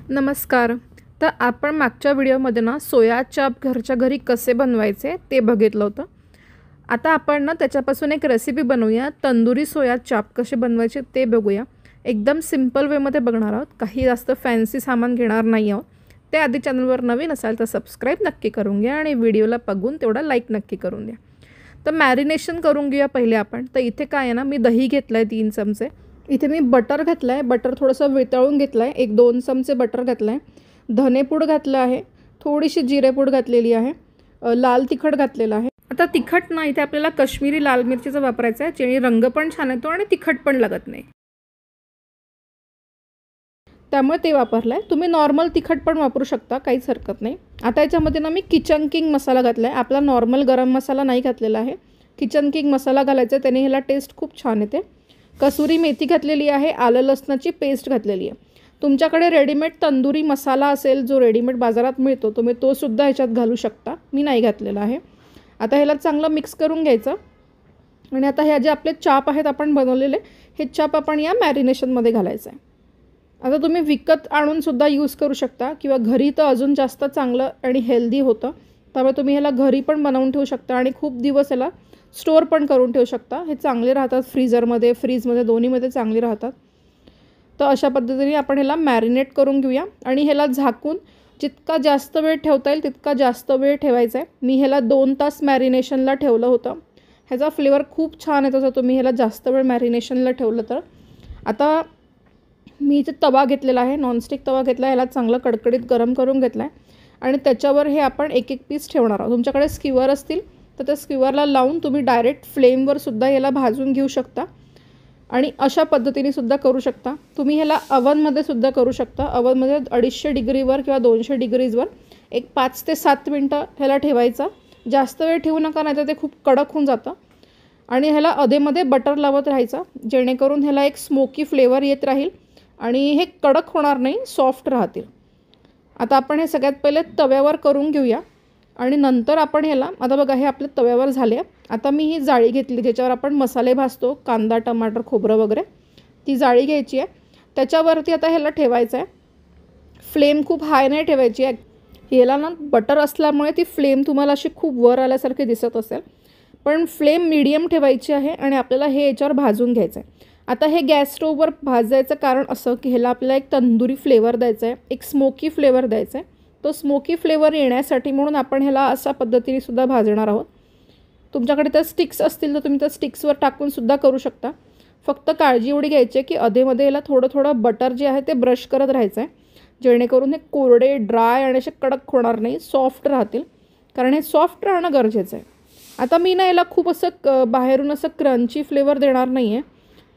नमस्कार. तर आपण मागच्या व्हिडिओमध्ये ना सोया चाप घरच्या घरी कसे बनवायचे ते बघितलं होतं. आता आपण ना त्याच्यापासून एक रेसिपी बनवूया. तंदुरी सोया चाप कसे बनवायचे ते बघूया. एकदम सिंपल वेमध्ये बघणार आहोत. काही जास्त फॅन्सी सामान घेणार नाही आहोत. ते आधी चॅनलवर नवीन असाल तर सबस्क्राईब नक्की करून घ्या आणि व्हिडिओला बघून तेवढा लाईक नक्की करून द्या. तर मॅरिनेशन करून घेऊया पहिले आपण. तर इथे काय आहे ना, मी दही घेतलं आहे 3 चमचे. इथे मी बटर घातलं आहे. बटर थोडंसं वितळून घेतलं आहे. 1-2 चमचे बटर घातलं आहे. धनेपूड घातलं आहे. थोडीशी जिरेपूड घातलेली आहे. लाल तिखट घातलेलं आहे. आता तिखट ना इथे आपल्याला कश्मीरी लाल मिरचीचा वापरायचा आहे, जेणे रंग पण छान येतो आणि तिखट पण लागत नाही. त्यामुळे ते वापरलं आहे. तुम्ही नॉर्मल तिखट पण वापरू शकता, काहीच हरकत नाही. आता याच्यामध्ये ना मी किचन किंग मसाला घातला आहे. आपला नॉर्मल गरम मसाला नाही घातलेला आहे. किचन किंग मसाला घालायचा आहे, त्याने ह्याला टेस्ट खूप छान येते. कसुरी मेथी घातलेली आहे. आलं लसणाची पेस्ट घातलेली आहे. तुमच्याकडे रेडीमेड तंदुरी मसाला असेल, जो रेडीमेड बाजारात मिळतो, तुम्ही तो सुद्धा ह्याच्यात घालू शकता. मी नाही घातलेला आहे. आता ह्याला चांगलं मिक्स करून घ्यायचं. आणि आता ह्या जे आपले चाप आहेत आपण बनवलेले, हे चाप आपण या मॅरिनेशनमध्ये घालायचं आहे. आता तुम्ही विकत आणूनसुद्धा यूज करू शकता किंवा घरी तर अजून जास्त चांगलं आणि हेल्दी होतं. त्यामुळे तुम्ही ह्याला घरी पण बनवून ठेवू शकता आणि खूप दिवस ह्याला स्टोअर पण करून ठेवू शकता. हे चांगले राहतात फ्रीजरमध्ये, फ्रीजमध्ये, दोन्हीमध्ये चांगले राहतात. तर अशा पद्धतीने आपण ह्याला मॅरिनेट करून घेऊया आणि ह्याला झाकून जितका जास्त वेळ ठेवता येईल तितका जास्त वेळ ठेवायचा आहे. मी ह्याला 2 तास मॅरिनेशनला ठेवलं होतं. ह्याचा फ्लेवर खूप छान येतो जर तुम्ही ह्याला जास्त वेळ मॅरिनेशनला ठेवलं तर. आता मी इथे तवा घेतलेला आहे, नॉनस्टिक तवा घेतला आहे. ह्याला चांगलं कडकडीत गरम करून घेतला आहे आणि त्याच्यावर हे आपण एक एक पीस ठेवणार आहोत. तुमच्याकडे स्क्यूअर असतील तर त्या स्क्यूअरला लावून तुम्ही डायरेक्ट फ्लेमवर सुद्धा याला भाजून घेऊ शकता आणि अशा पद्धतीने सुद्धा करू शकता. तुम्ही ह्याला अवनमध्ये सुद्धा करू शकता. अवनमध्ये 250 डिग्रीवर किंवा 200 डिग्रीजवर एक 5 ते 7 मिनटं ह्याला ठेवायचा. जास्त वेळ ठेवू नका, नाही तर ते खूप कडक होऊन जातं. आणि ह्याला अधेमध्ये बटर लावत राहायचं, जेणेकरून ह्याला एक स्मोकी फ्लेवर येत राहील आणि हे कडक होणार नाही, सॉफ्ट राहतील. आता आपण हे सगळ्यात पहिले तव्यावर करून घेऊया आणि नंतर आपण ह्याला, आता बघा हे आपल्या तव्यावर झाले. आता मी ही जाळी घेतली ज्याच्यावर आपण मसाले भाजतो, कांदा, टमाटर, खोबरं वगैरे. ती जाळी घ्यायची आहे. त्याच्यावरती आता ह्याला ठेवायचं आहे. फ्लेम खूप हाय नाही ठेवायची आहे. ह्याला ना बटर असल्यामुळे ती फ्लेम तुम्हाला अशी खूप वर आल्यासारखी दिसत असेल, पण फ्लेम मीडियम ठेवायची आहे आणि आपल्याला हे याच्यावर भाजून घ्यायचं आहे. आता हे गॅस स्टोववर भाजायचं कारण असं की ह्याला आपल्याला एक तंदुरी फ्लेवर द्यायचा आहे, एक स्मोकी फ्लेवर द्यायचा आहे. तो स्मोकी फ्लेवर येण्यासाठी म्हणून आपण ह्याला अशा पद्धतीने सुद्धा भाजणार आहोत. तुमच्याकडे त्या स्टिक्स असतील तर तुम्ही त्या स्टिक्सवर टाकून सुद्धा करू शकता. फक्त काळजी एवढी घ्यायची आहे की अधेमध्ये याला थोडं थोडं बटर जे आहे ते ब्रश करत राहायचं आहे, जेणेकरून हे कोरडे, ड्राय आणि असे कडक होणार नाही, सॉफ्ट राहतील. कारण हे सॉफ्ट राहणं गरजेचं आहे. आता मी ना याला खूप असं बाहेरून असं क्रंची फ्लेवर देणार नाही आहे.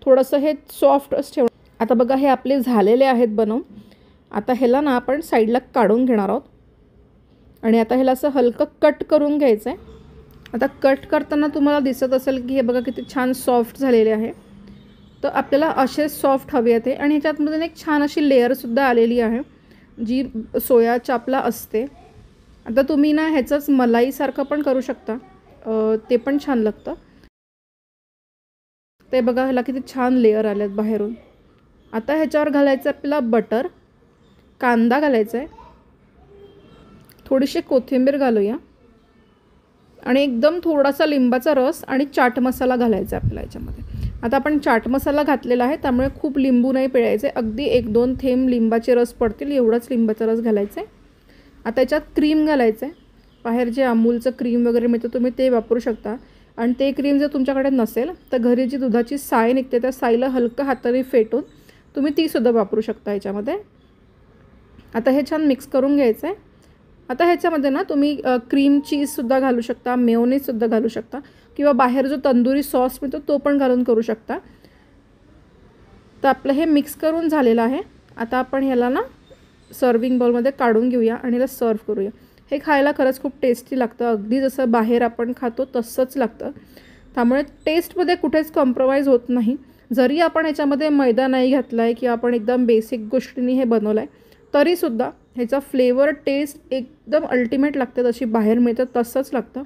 थोडंसं हे सॉफ्टच ठेवणार. आता बघा हे आपले झालेले आहेत बनवून. आता ह्याला ना आपण साईडला काढून घेणार आहोत आणि आता ह्याला असं हलकं कट करून घ्यायचं आहे. आता कट करताना तुम्हाला दिसत असेल की हे बघा किती छान सॉफ्ट झालेले आहे. तर आपल्याला असे सॉफ्ट हवे आहेत आणि ह्याच्यातमध्ये एक छान अशी लेअरसुद्धा आलेली आहे जी सोया चापला असते. आता तुम्ही ना ह्याचंच मलाईसारखं पण करू शकता, ते पण छान लागतं. ते बघा ह्याला किती छान लेअर आले आहेत बाहेरून. आता ह्याच्यावर घालायचं आपल्याला बटर, कांदा घालायचा आहे, थोडीशी कोथिंबीर घालूया आणि एकदम थोडासा लिंबाचा रस आणि चाट मसाला घालायचा आहे आपल्याला याच्यामध्ये. आता आपण चाट मसाला घातलेला आहे त्यामुळे खूप लिंबू नाही पिळायचे, अगदी 1-2 थेंब लिंबाचे रस पडतील एवढंच लिंबाचा रस घालायचा आहे. आता याच्यात क्रीम घालायचं आहे. बाहेर जे अमूलचं क्रीम वगैरे मिळतं तुम्ही ते वापरू शकता. आणि ते क्रीम जर तुमच्याकडे नसेल तर घरी जी दुधाची साय निघते त्या साईला हलकं हाताने फेटून तुम्ही तीसुद्धा वापरू शकता याच्यामध्ये. आता हे छान मिक्स करून घ्यायचं आहे. आता ह्याच्यामध्ये ना तुम्ही क्रीम चीजसुद्धा घालू शकता, मेयोनीजसुद्धा घालू शकता किंवा बाहेर जो तंदुरी सॉस मिळतो तो पण घालून करू शकता. तर आपलं हे मिक्स करून झालेलं आहे. आता आपण ह्याला ना सर्विंग बाउलमध्ये काढून घेऊया आणि ह्याला सर्व करूया. हे खायला खरंच खूप टेस्टी लागतं, अगदी जसं बाहेर आपण खातो तसंच लागतं. त्यामुळे टेस्टमध्ये कुठेच कॉम्प्रोमाइज होत नाही. जरी आपण ह्याच्यामध्ये मैदा नाही घातला आहे किंवा आपण एकदम बेसिक गोष्टींनी हे बनवलं आहे तरीसुद्धा ह्याचा फ्लेवर, टेस्ट एकदम अल्टिमेट लागते. जशी बाहेर मिळतं तसंच लागतं.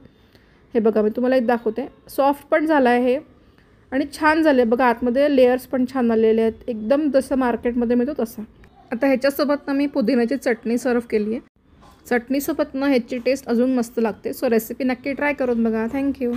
हे बघा मी तुम्हाला एक दाखवते. सॉफ्ट पण झालं आहे हे आणि छान झाले बघा. आतमध्ये लेयर्स पण छान आलेले आहेत, एकदम जसं मार्केटमध्ये मिळतो तसं. आता ह्याच्यासोबत ना मी पुदिन्याची चटणी सर्व केली आहे. चटणीसोबत ना ह्याची टेस्ट अजून मस्त लागते. सो रेसिपी नक्की ट्राय करून बघा. थँक्यू.